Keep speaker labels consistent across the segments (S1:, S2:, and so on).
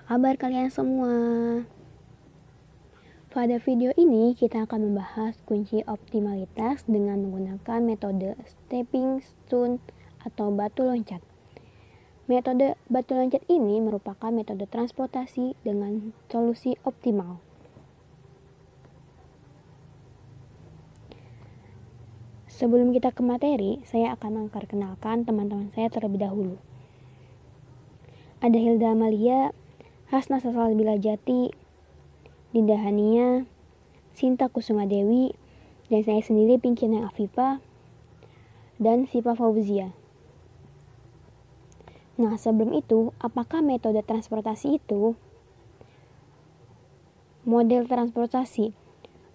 S1: kabar kalian semua? Pada video ini kita akan membahas kunci optimalitas dengan menggunakan metode stepping stone atau batu loncat. Metode batu loncat ini merupakan metode transportasi dengan solusi optimal. Sebelum kita ke materi, saya akan memperkenalkan teman-teman saya terlebih dahulu. Ada Hilda Amalia, Hasna Salsabila Jati, Dinda Hania, Sinta Kusuma Dewi, dan saya sendiri Pinky Afifa, dan Sipa Fauzia. Nah, sebelum itu, apakah metode transportasi itu? Model transportasi,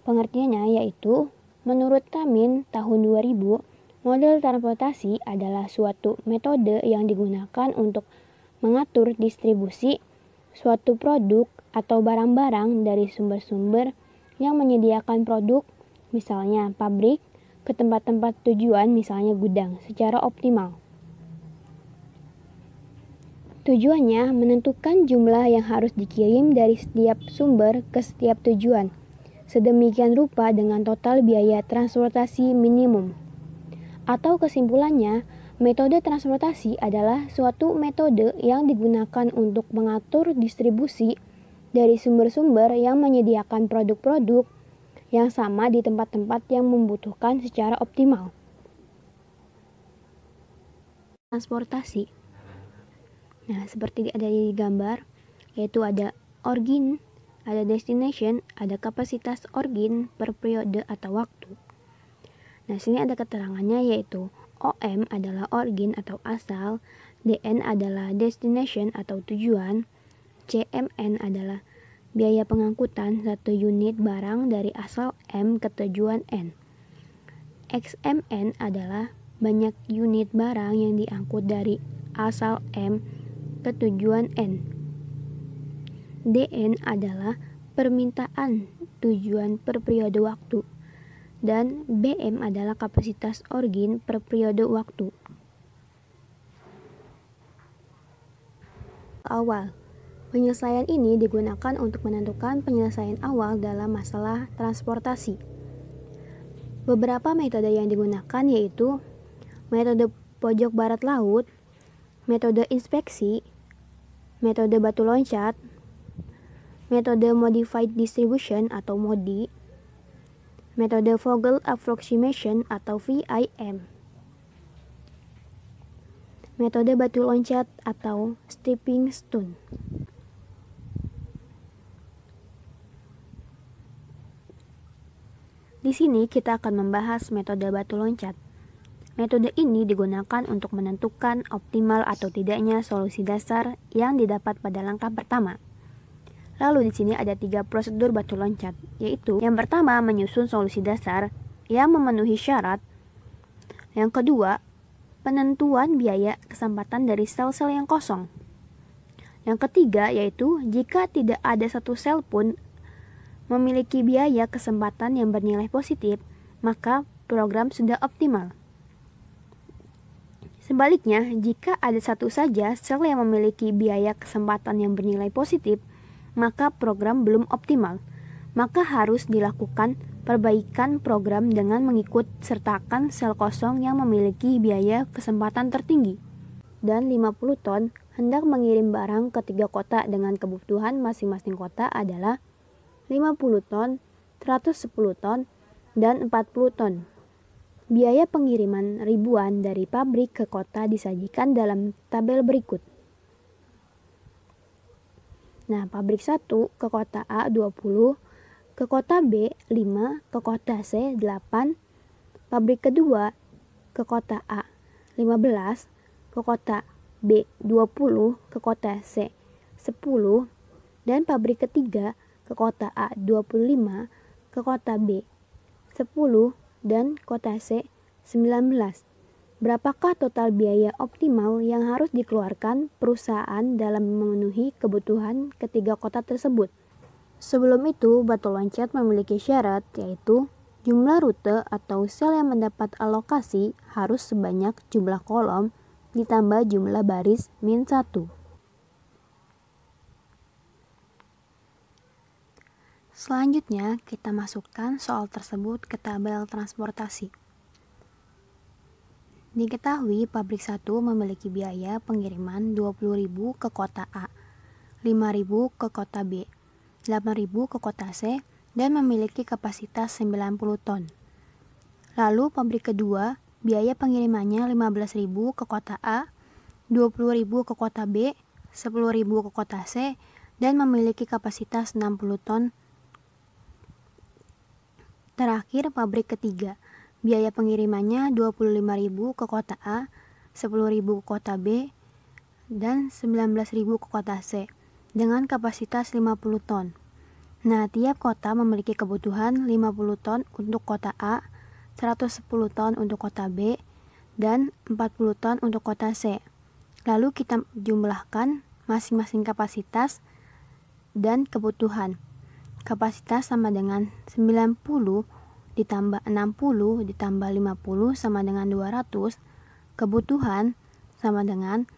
S1: pengertiannya yaitu, menurut Tamin tahun 2000, model transportasi adalah suatu metode yang digunakan untuk mengatur distribusi suatu produk atau barang-barang dari sumber-sumber yang menyediakan produk, misalnya pabrik, ke tempat-tempat tujuan, misalnya gudang, secara optimal. Tujuannya menentukan jumlah yang harus dikirim dari setiap sumber ke setiap tujuan, sedemikian rupa dengan total biaya transportasi minimum. Atau kesimpulannya, metode transportasi adalah suatu metode yang digunakan untuk mengatur distribusi dari sumber-sumber yang menyediakan produk-produk yang sama di tempat-tempat yang membutuhkan secara optimal. Transportasi. Nah, seperti ada di gambar, yaitu ada origin, ada destination, ada kapasitas origin per periode atau waktu. Nah, sini ada keterangannya yaitu OM adalah origin atau asal, DN adalah destination atau tujuan, CMN adalah biaya pengangkutan satu unit barang dari asal M ke tujuan N. XMN adalah banyak unit barang yang diangkut dari asal M ke tujuan N. DN adalah permintaan tujuan per periode waktu. Dan BM adalah kapasitas origin per periode waktu. Awal. Penyelesaian ini digunakan untuk menentukan penyelesaian awal dalam masalah transportasi. Beberapa metode yang digunakan yaitu metode pojok barat laut, metode inspeksi, metode batu loncat, metode modified distribution atau MODI, metode Vogel approximation atau VIM, metode batu loncat atau stepping stone. Di sini kita akan membahas metode batu loncat. Metode ini digunakan untuk menentukan optimal atau tidaknya solusi dasar yang didapat pada langkah pertama. Lalu di sini ada 3 prosedur batu loncat, yaitu yang pertama menyusun solusi dasar yang memenuhi syarat. Yang kedua, penentuan biaya kesempatan dari sel-sel yang kosong. Yang ketiga yaitu jika tidak ada satu sel pun memiliki biaya kesempatan yang bernilai positif, maka program sudah optimal. Sebaliknya, jika ada satu saja sel yang memiliki biaya kesempatan yang bernilai positif, maka program belum optimal. Maka harus dilakukan perbaikan program dengan mengikut sertakan sel kosong yang memiliki biaya kesempatan tertinggi. Dan 50 ton hendak mengirim barang ke 3 kota dengan kebutuhan masing-masing kota adalah 50 ton, 110 ton, dan 40 ton. Biaya pengiriman ribuan dari pabrik ke kota disajikan dalam tabel berikut. Nah, pabrik 1 ke kota A 20, ke kota B 5, ke kota C 8, pabrik kedua ke kota A 15, ke kota B 20, ke kota C 10, dan pabrik ketiga ke kota A 25, ke kota B 10, dan kota C 19. Berapakah total biaya optimal yang harus dikeluarkan perusahaan dalam memenuhi kebutuhan ketiga kota tersebut? Sebelum itu, batu loncat memiliki syarat yaitu jumlah rute atau sel yang mendapat alokasi harus sebanyak jumlah kolom ditambah jumlah baris min 1. Selanjutnya, kita masukkan soal tersebut ke tabel transportasi. Diketahui pabrik 1 memiliki biaya pengiriman 20.000 ke kota A, 5.000 ke kota B, 8.000 ke kota C, dan memiliki kapasitas 90 ton. Lalu pabrik kedua, biaya pengirimannya 15.000 ke kota A, 20.000 ke kota B, 10.000 ke kota C, dan memiliki kapasitas 60 ton. Terakhir, pabrik ketiga, biaya pengirimannya 25.000 ke kota A, 10.000 ke kota B, dan 19.000 ke kota C, dengan kapasitas 50 ton. Nah, tiap kota memiliki kebutuhan 50 ton untuk kota A, 110 ton untuk kota B, dan 40 ton untuk kota C. Lalu kita jumlahkan masing-masing kapasitas dan kebutuhan. Kapasitas sama dengan 90 ditambah 60 ditambah 50 sama dengan 200. Kebutuhan sama dengan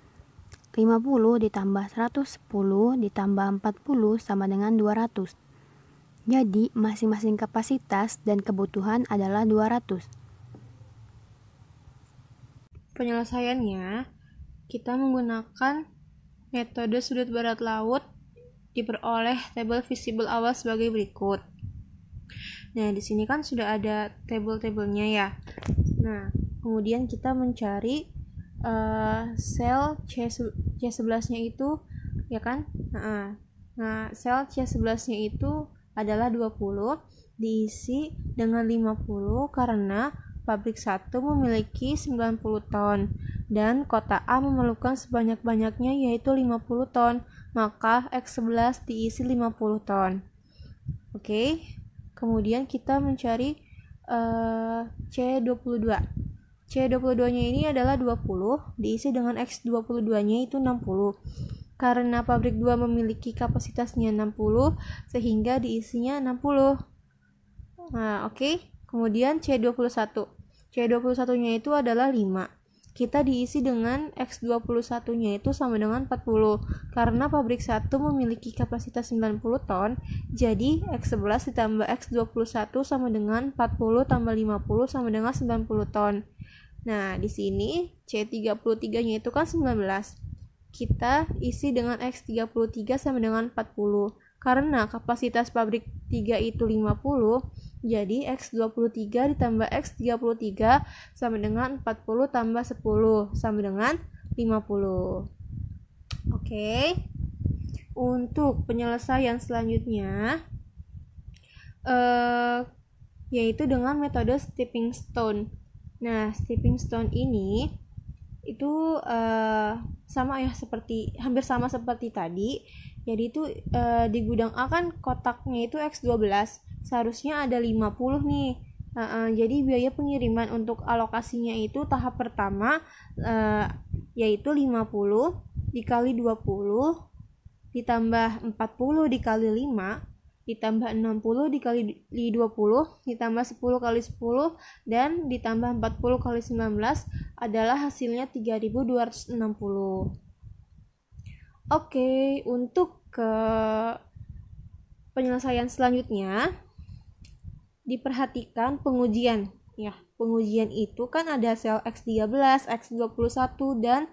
S1: 50 ditambah 110 ditambah 40 sama dengan 200. Jadi, masing-masing kapasitas dan kebutuhan adalah 200.
S2: Penyelesaiannya, kita menggunakan metode sudut barat laut diperoleh tabel visible awal sebagai berikut. Nah, di sini kan sudah ada tabel-tabelnya ya. Nah, kemudian kita mencari sel C11-nya itu, ya kan? Nah, sel C11-nya itu adalah 20, diisi dengan 50 karena pabrik 1 memiliki 90 ton dan kota A memerlukan sebanyak-banyaknya yaitu 50 ton, maka X11 diisi 50 ton. Oke. Kemudian kita mencari C22. C22-nya ini adalah 20, diisi dengan X22-nya itu 60. Karena pabrik 2 memiliki kapasitasnya 60, sehingga diisinya 60. Nah, oke. Kemudian C21. C21-nya itu adalah 5. Kita diisi dengan X21-nya itu sama dengan 40. Karena pabrik 1 memiliki kapasitas 90 ton, jadi X11 ditambah X21 sama dengan 40 tambah 50 sama dengan 90 ton. Nah, di sini C33-nya itu kan 19. Kita isi dengan X33 sama dengan 40. Karena kapasitas pabrik 3 itu 50, jadi X23 ditambah X33 sama dengan 40 tambah 10 sama dengan 50. Oke. Untuk penyelesaian selanjutnya yaitu dengan metode stepping stone. Nah, stepping stone ini itu sama ya, hampir sama seperti tadi. Jadi itu di gudang A kan kotaknya itu X12, seharusnya ada 50 nih. Jadi biaya pengiriman untuk alokasinya itu tahap pertama yaitu 50 dikali 20 ditambah 40 dikali 5 ditambah 60 dikali 20 ditambah 10 kali 10 dan ditambah 40 kali 19 adalah hasilnya 3260. Oke, untuk ke penyelesaian selanjutnya diperhatikan pengujian. Ya, pengujian itu kan ada sel X13, X21 dan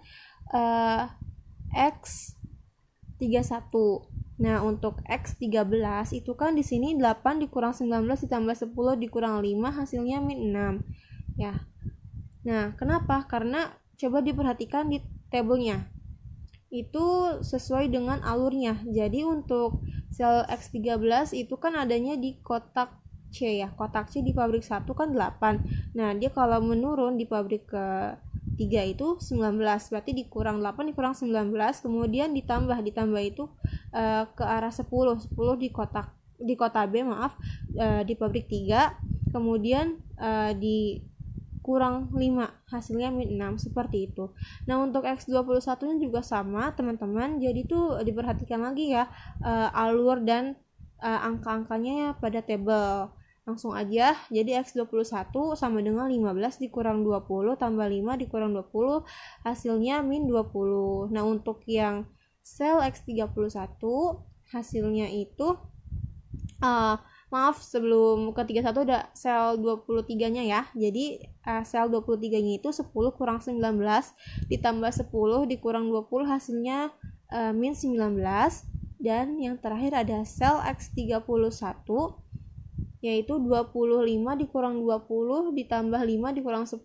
S2: X31. Nah, untuk X13 itu kan di sini 8 dikurang 19 ditambah 10 dikurang 5 hasilnya min 6. Ya. Nah, kenapa? Karena coba diperhatikan di tabelnya. Itu sesuai dengan alurnya. Jadi untuk sel X13 itu kan adanya di kotak C ya. Kotak C di pabrik 1 kan 8. Nah, dia kalau menurun di pabrik ke 3 itu 19, berarti dikurang 8 dikurang 19, kemudian ditambah itu ke arah 10 di kota B di pabrik 3, kemudian dikurang 5, hasilnya min 6, seperti itu. Nah, untuk X21 nya juga sama teman-teman, jadi tuh diperhatikan lagi ya alur dan angka-angkanya pada tabel. Langsung aja, jadi X21 sama dengan 15 dikurang 20 tambah 5 dikurang 20 hasilnya min 20. Nah, untuk yang sel X31 hasilnya itu Maaf, sebelum ke 31 ada sel 23-nya ya. Jadi sel 23-nya itu 10 kurang 19 ditambah 10 dikurang 20 hasilnya min 19. Dan yang terakhir ada sel X31 yaitu 25 dikurang 20 ditambah 5 dikurang 10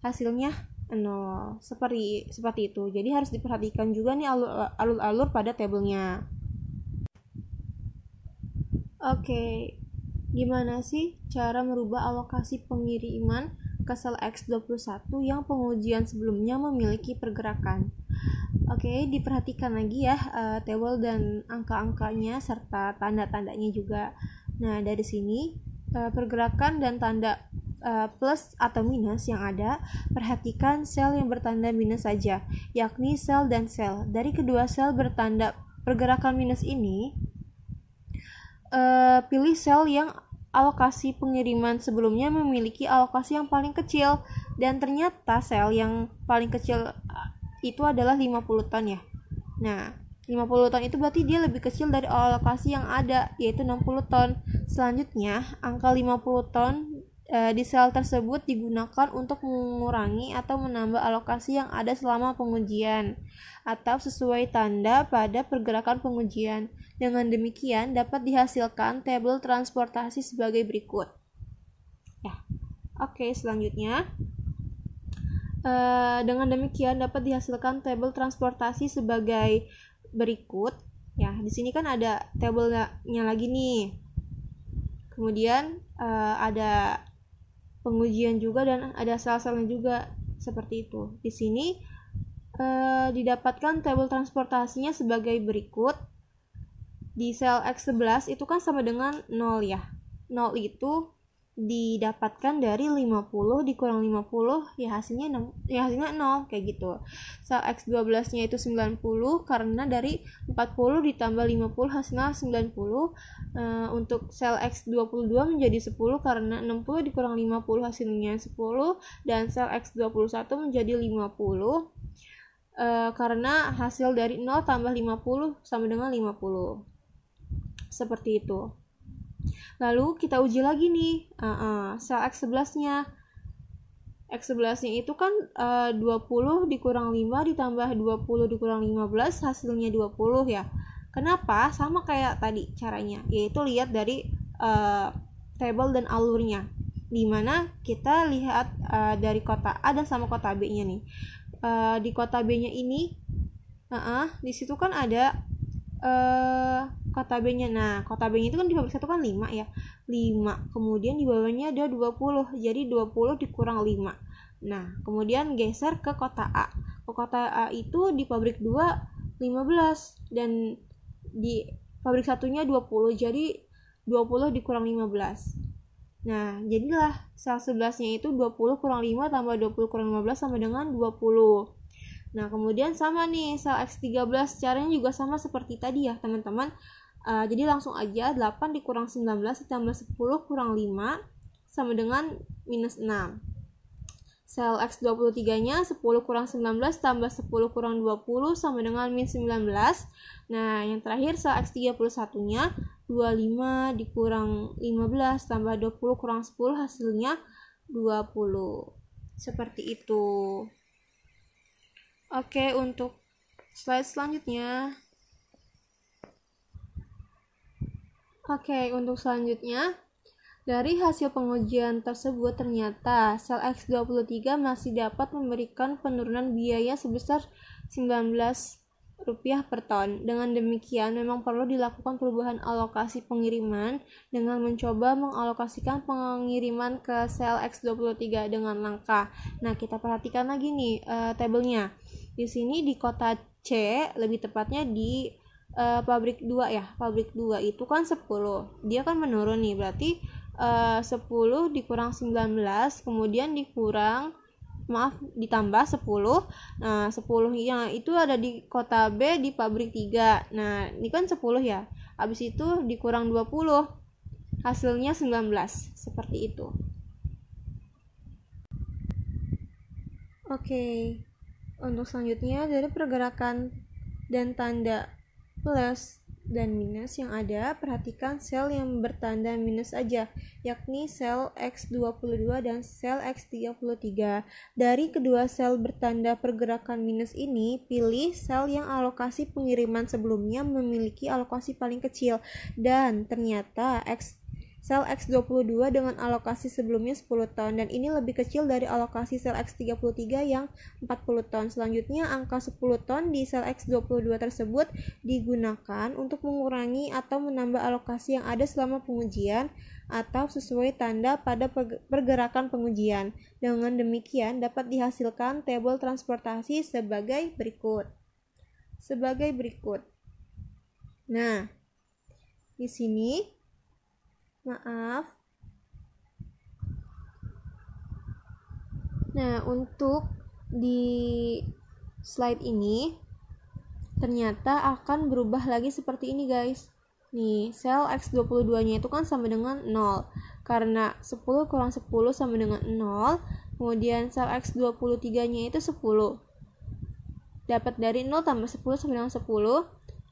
S2: hasilnya 0. Seperti itu. Jadi harus diperhatikan juga nih alur-alur pada tabelnya. Oke, gimana sih cara merubah alokasi pengiriman ke sel X21 yang pengujian sebelumnya memiliki pergerakan? Oke, diperhatikan lagi ya tabel dan angka-angkanya serta tanda-tandanya juga. Nah, dari sini pergerakan dan tanda plus atau minus yang ada, perhatikan sel yang bertanda minus saja, yakni sel dan sel. Dari kedua sel bertanda pergerakan minus ini, pilih sel yang alokasi pengiriman sebelumnya memiliki alokasi yang paling kecil, dan ternyata sel yang paling kecil itu adalah 50 ton ya. Nah, 50 ton itu berarti dia lebih kecil dari alokasi yang ada, yaitu 60 ton. Selanjutnya, angka 50 ton di sel tersebut digunakan untuk mengurangi atau menambah alokasi yang ada selama pengujian atau sesuai tanda pada pergerakan pengujian. Dengan demikian dapat dihasilkan tabel transportasi sebagai berikut. Ya, oke, selanjutnya dengan demikian dapat dihasilkan tabel transportasi sebagai berikut. Ya, di sini kan ada tabelnya lagi nih. Kemudian ada pengujian juga dan ada sel-selnya juga seperti itu. Di sini didapatkan tabel transportasinya sebagai berikut. Di sel X11 itu kan sama dengan 0 ya. 0 itu didapatkan dari 50 dikurang 50 ya hasilnya 0 kayak gitu. Sel X12 nya itu 90 karena dari 40 ditambah 50 hasilnya 90. Untuk sel X22 menjadi 10 karena 60 dikurang 50 hasilnya 10, dan sel X21 menjadi 50 karena hasil dari 0 tambah 50 sama dengan 50. Seperti itu. Lalu kita uji lagi nih sel X11-nya. X11-nya itu kan 20 dikurang 5 ditambah 20 dikurang 15 hasilnya 20 ya. Kenapa? Sama kayak tadi caranya, yaitu lihat dari tabel dan alurnya. Dimana kita lihat dari kota A dan sama kota B-nya nih. Di kota B-nya ini di situ kan ada kota B-nya. Nah, kota B-nya itu kan di pabrik 1 kan 5 ya. 5. Kemudian di bawahnya ada 20. Jadi 20 dikurang 5. Nah, kemudian geser ke kota A. Ke kota A itu di pabrik 2 15 dan di pabrik 1-nya 20. Jadi 20 dikurang 15. Nah, jadilah sel 11-nya itu 20 kurang 5 tambah 20 kurang 15 sama dengan 20. Nah, kemudian sama nih sel X13, caranya juga sama seperti tadi ya teman-teman. Jadi langsung aja 8 dikurang 19 ditambah 10 kurang 5 sama dengan minus 6. Sel X23 nya 10 kurang 19 tambah 10 kurang 20 sama dengan min 19. Nah, yang terakhir sel X31 nya 25 dikurang 15 tambah 20 kurang 10 hasilnya 20. Seperti itu. Oke, untuk slide selanjutnya. Dari hasil pengujian tersebut ternyata sel X23 masih dapat memberikan penurunan biaya sebesar Rp19 per ton. Dengan demikian memang perlu dilakukan perubahan alokasi pengiriman dengan mencoba mengalokasikan pengiriman ke sel X23 dengan langkah. Nah, kita perhatikan lagi nih tabelnya. Di sini di kota C, lebih tepatnya di pabrik 2 ya. Pabrik 2 itu kan 10. Dia kan menurun nih, berarti 10 dikurang 19, kemudian ditambah 10. Nah, 10-nya itu ada di kota B di pabrik 3. Nah, ini kan 10 ya. Habis itu dikurang 20. Hasilnya 19. Seperti itu. Oke. Untuk selanjutnya dari pergerakan dan tanda plus dan minus yang ada, perhatikan sel yang bertanda minus aja, yakni sel X22 dan sel X33. Dari kedua sel bertanda pergerakan minus ini, pilih sel yang alokasi pengiriman sebelumnya memiliki alokasi paling kecil. Dan ternyata sel X22 dengan alokasi sebelumnya 10 ton, dan ini lebih kecil dari alokasi sel X33 yang 40 ton. Selanjutnya, angka 10 ton di sel X22 tersebut digunakan untuk mengurangi atau menambah alokasi yang ada selama pengujian atau sesuai tanda pada pergerakan pengujian. Dengan demikian, dapat dihasilkan tabel transportasi sebagai berikut. Nah, di sini Nah, untuk di slide ini ternyata akan berubah lagi seperti ini, guys. Nih, sel X22-nya itu kan sama dengan 0. Karena 10 kurang 10 sama dengan 0. Kemudian sel X23-nya itu 10. Dapat dari 0 tambah 10 sama dengan 10.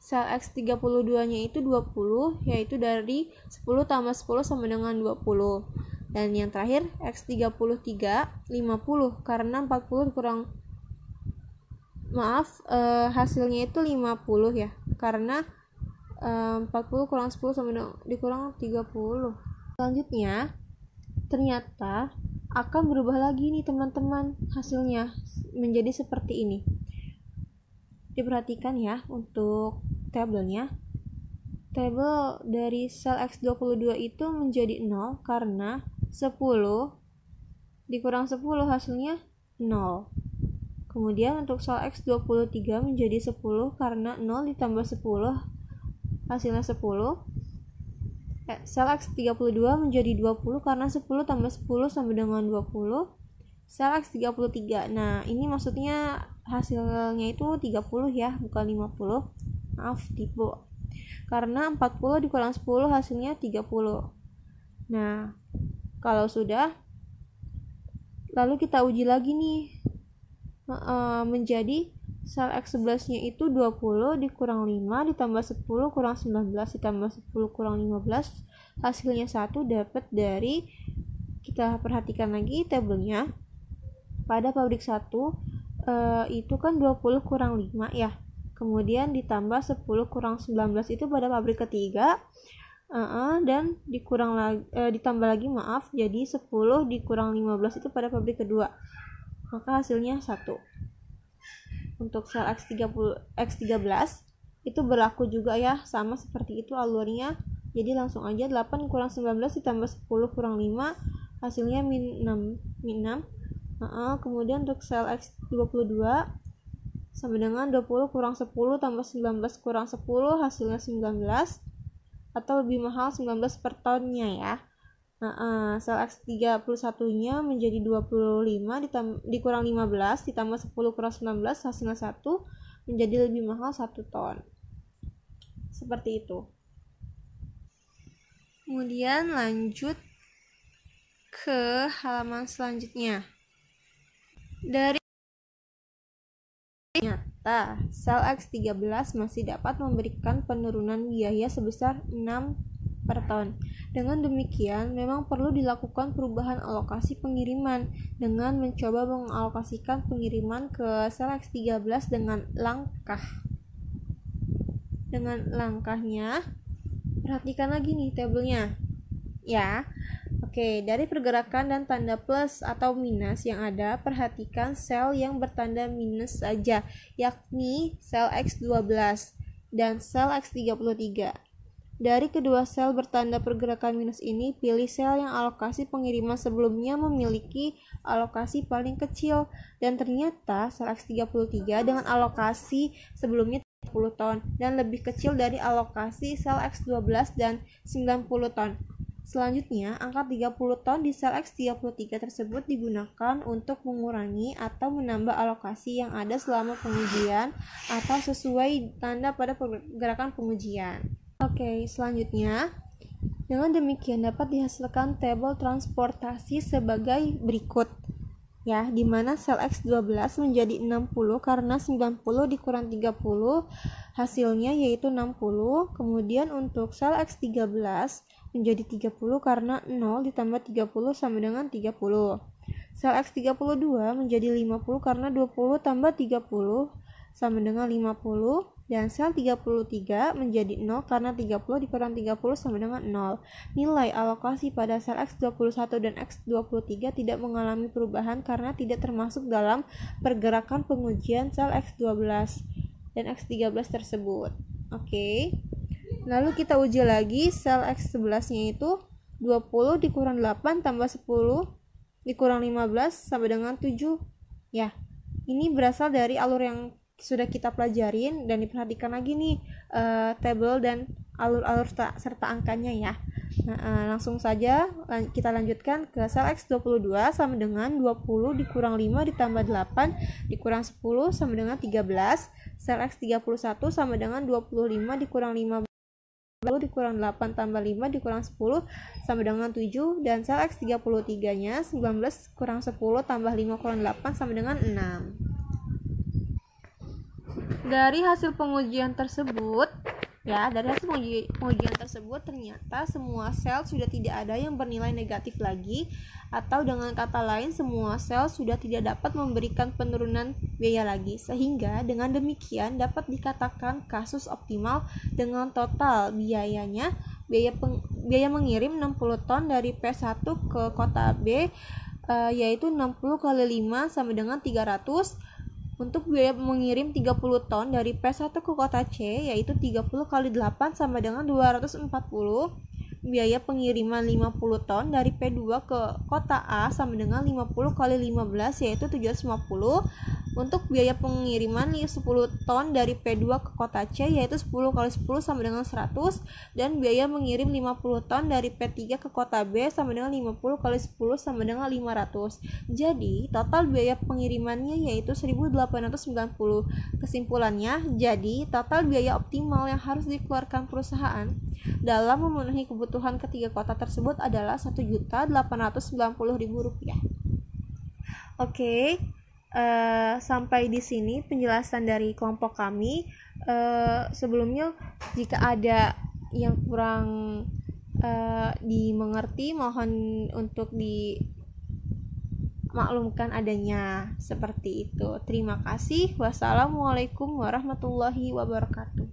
S2: Sel X32-nya itu 20, yaitu dari 10 tambah 10 sama dengan 20. Dan yang terakhir, X33, 50, karena 40 hasilnya itu 50 ya, karena 40 kurang 10 sama dengan dikurang 30. Selanjutnya, ternyata akan berubah lagi nih teman-teman, hasilnya menjadi seperti ini. Diperhatikan ya untuk tabelnya. Tabel dari sel X22 itu menjadi 0 karena 10 dikurang 10 hasilnya 0. Kemudian untuk sel X23 menjadi 10 karena 0 ditambah 10 hasilnya 10. Sel X32 menjadi 20 karena 10 tambah 10 sama dengan 20. Sel X33. Nah, ini maksudnya hasilnya itu 30 ya, bukan 50. Maaf, tipu. Karena 40 dikurang 10 hasilnya 30. Nah, kalau sudah, lalu kita uji lagi nih. Menjadi sel X11-nya itu 20 dikurang 5 ditambah 10 kurang 19 ditambah 10 kurang 15. Hasilnya 1 dapat dari, kita perhatikan lagi tabelnya. Pada pabrik 1 itu kan 20 kurang 5 ya. Kemudian ditambah 10 kurang 19 itu pada pabrik ketiga. Dan ditambah lagi jadi 10 dikurang 15 itu pada pabrik kedua. Maka hasilnya 1. Untuk sel X13 itu berlaku juga ya, sama seperti itu alurnya. Jadi langsung aja 8 kurang 19 ditambah 10 kurang 5 hasilnya min 6. Kemudian untuk sel X22 sama dengan 20 kurang 10 tambah 19 kurang 10 hasilnya 19, atau lebih mahal 19 per tonnya ya. Sel X31-nya menjadi 25 dikurang 15 ditambah 10 kurang 19 hasilnya 1, menjadi lebih mahal 1 ton. Seperti itu. Kemudian lanjut ke halaman selanjutnya. Dari nyata, sel X13 masih dapat memberikan penurunan biaya sebesar 6 per ton. Dengan demikian, memang perlu dilakukan perubahan alokasi pengiriman dengan mencoba mengalokasikan pengiriman ke sel X13 dengan langkahnya. Perhatikan lagi nih tabelnya. Ya. Oke, dari pergerakan dan tanda plus atau minus yang ada, perhatikan sel yang bertanda minus saja, yakni sel X12 dan sel X33. Dari kedua sel bertanda pergerakan minus ini, pilih sel yang alokasi pengiriman sebelumnya memiliki alokasi paling kecil, dan ternyata sel X33 dengan alokasi sebelumnya 30 ton dan lebih kecil dari alokasi sel X12 dan 90 ton. Selanjutnya, angka 30 ton di sel X33 tersebut digunakan untuk mengurangi atau menambah alokasi yang ada selama pengujian atau sesuai tanda pada pergerakan pengujian. Oke, selanjutnya, dengan demikian dapat dihasilkan tabel transportasi sebagai berikut. ya, di mana sel X12 menjadi 60 karena 90 dikurang 30 hasilnya yaitu 60. Kemudian untuk sel X13 menjadi 30 karena 0 ditambah 30 sama dengan 30. Sel X32 menjadi 50 karena 20 tambah 30 sama dengan 50. Dan sel 33 menjadi 0 karena 30 dikurang 30 sama dengan 0. Nilai alokasi pada sel X21 dan X23 tidak mengalami perubahan karena tidak termasuk dalam pergerakan pengujian sel X12 dan X13 tersebut. Oke. Lalu kita uji lagi sel X11-nya itu 20 dikurang 8 tambah 10 dikurang 15 sama dengan 7. Ya, ini berasal dari alur yang sudah kita pelajarin, dan diperhatikan lagi nih tabel dan alur-alur serta angkanya ya. Langsung saja kita lanjutkan ke sel X22 sama dengan 20 dikurang 5 ditambah 8 dikurang 10 sama dengan 13. Sel X31 sama dengan 25 dikurang 15 dikurang 8 tambah 5 dikurang 10 sama dengan 7. Dan sel X33 nya 19 kurang 10 tambah 5 kurang 8 sama dengan 6. Dari hasil pengujian tersebut ternyata semua sel sudah tidak ada yang bernilai negatif lagi, atau dengan kata lain semua sel sudah tidak dapat memberikan penurunan biaya lagi, sehingga dengan demikian dapat dikatakan kasus optimal dengan total biaya mengirim 60 ton dari P1 ke kota B yaitu 60 kali 5 sama dengan 300. Untuk biaya mengirim 30 ton dari P1 ke kota C yaitu 30 kali 8 sama dengan 240. Biaya pengiriman 50 ton dari P2 ke kota A sama dengan 50 kali 15 yaitu 750. Untuk biaya pengiriman 10 ton dari P2 ke kota C yaitu 10 kali 10 sama dengan 100. Dan biaya mengirim 50 ton dari P3 ke kota B sama dengan 50 kali 10 sama dengan 500. Jadi total biaya pengirimannya yaitu 1890. Kesimpulannya, jadi total biaya optimal yang harus dikeluarkan perusahaan dalam memenuhi kebutuhan ketiga kota tersebut adalah Rp1.890.000. Oke, sampai di sini penjelasan dari kelompok kami. Sebelumnya jika ada yang kurang dimengerti, mohon untuk dimaklumkan adanya seperti itu. Terima kasih. Wassalamualaikum warahmatullahi wabarakatuh.